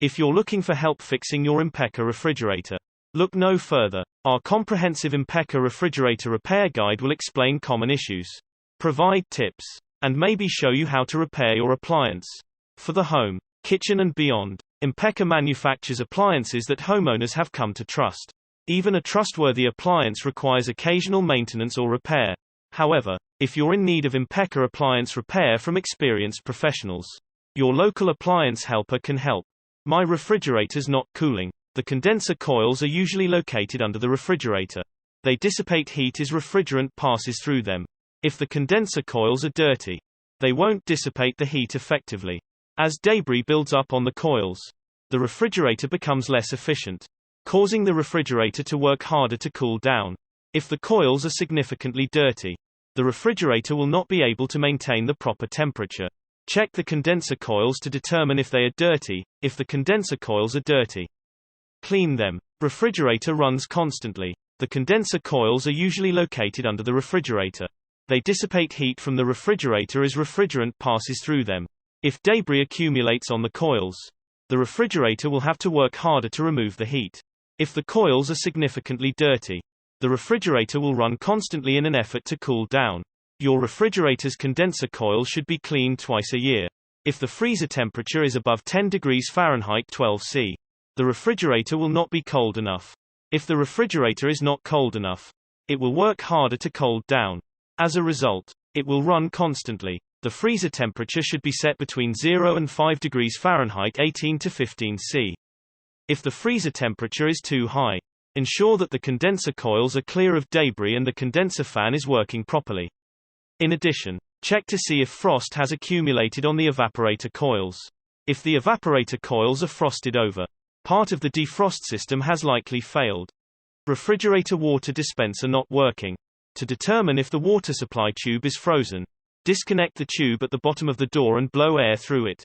If you're looking for help fixing your Impecca refrigerator, look no further. Our comprehensive Impecca refrigerator repair guide will explain common issues, provide tips, and maybe show you how to repair your appliance. For the home, kitchen and beyond, Impecca manufactures appliances that homeowners have come to trust. Even a trustworthy appliance requires occasional maintenance or repair. However, if you're in need of Impecca appliance repair from experienced professionals, your local appliance helper can help. My refrigerator's not cooling. The condenser coils are usually located under the refrigerator. They dissipate heat as refrigerant passes through them. If the condenser coils are dirty, they won't dissipate the heat effectively. As debris builds up on the coils, the refrigerator becomes less efficient, causing the refrigerator to work harder to cool down. If the coils are significantly dirty, the refrigerator will not be able to maintain the proper temperature. Check the condenser coils to determine if they are dirty. If the condenser coils are dirty, clean them. Refrigerator runs constantly. The condenser coils are usually located under the refrigerator. They dissipate heat from the refrigerator as refrigerant passes through them. If debris accumulates on the coils, the refrigerator will have to work harder to remove the heat. If the coils are significantly dirty, the refrigerator will run constantly in an effort to cool down. Your refrigerator's condenser coil should be cleaned twice a year. If the freezer temperature is above 10 degrees Fahrenheit 12°C, the refrigerator will not be cold enough. If the refrigerator is not cold enough, it will work harder to cool down. As a result, it will run constantly. The freezer temperature should be set between 0 and 5 degrees Fahrenheit 18 to 15°C. If the freezer temperature is too high, ensure that the condenser coils are clear of debris and the condenser fan is working properly. In addition, check to see if frost has accumulated on the evaporator coils. If the evaporator coils are frosted over, part of the defrost system has likely failed. Refrigerator water dispenser not working. To determine if the water supply tube is frozen, disconnect the tube at the bottom of the door and blow air through it.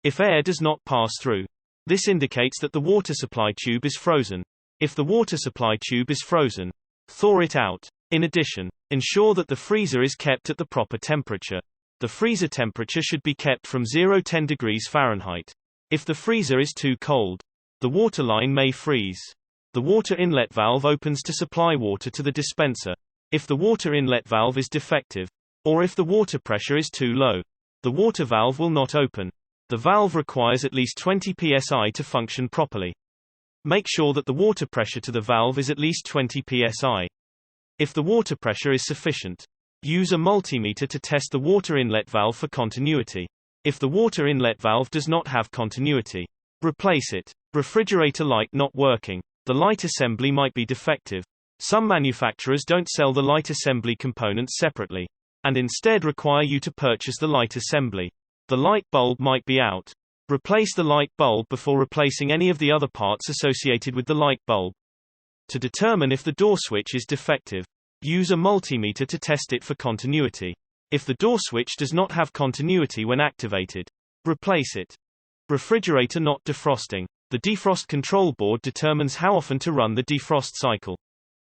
If air does not pass through, this indicates that the water supply tube is frozen. If the water supply tube is frozen, thaw it out. In addition, ensure that the freezer is kept at the proper temperature. The freezer temperature should be kept from 0 to 10 degrees Fahrenheit. If the freezer is too cold, the water line may freeze. The water inlet valve opens to supply water to the dispenser. If the water inlet valve is defective, or if the water pressure is too low, the water valve will not open. The valve requires at least 20 psi to function properly. Make sure that the water pressure to the valve is at least 20 psi. If the water pressure is sufficient, use a multimeter to test the water inlet valve for continuity. If the water inlet valve does not have continuity, replace it. Refrigerator light not working. The light assembly might be defective. Some manufacturers don't sell the light assembly components separately, and instead require you to purchase the light assembly. The light bulb might be out. Replace the light bulb before replacing any of the other parts associated with the light bulb. To determine if the door switch is defective, use a multimeter to test it for continuity. If the door switch does not have continuity when activated, replace it. Refrigerator not defrosting. The defrost control board determines how often to run the defrost cycle.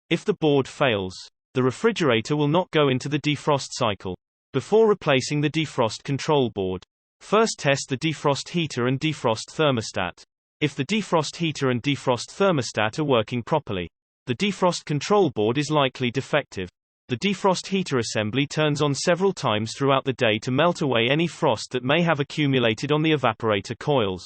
If the board fails, the refrigerator will not go into the defrost cycle. Before replacing the defrost control board, first test the defrost heater and defrost thermostat. If the defrost heater and defrost thermostat are working properly, the defrost control board is likely defective. The defrost heater assembly turns on several times throughout the day to melt away any frost that may have accumulated on the evaporator coils.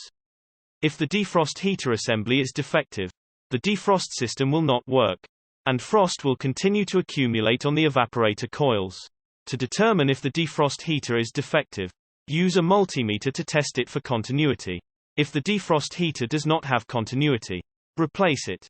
If the defrost heater assembly is defective, the defrost system will not work, and frost will continue to accumulate on the evaporator coils. To determine if the defrost heater is defective, use a multimeter to test it for continuity. If the defrost heater does not have continuity, replace it.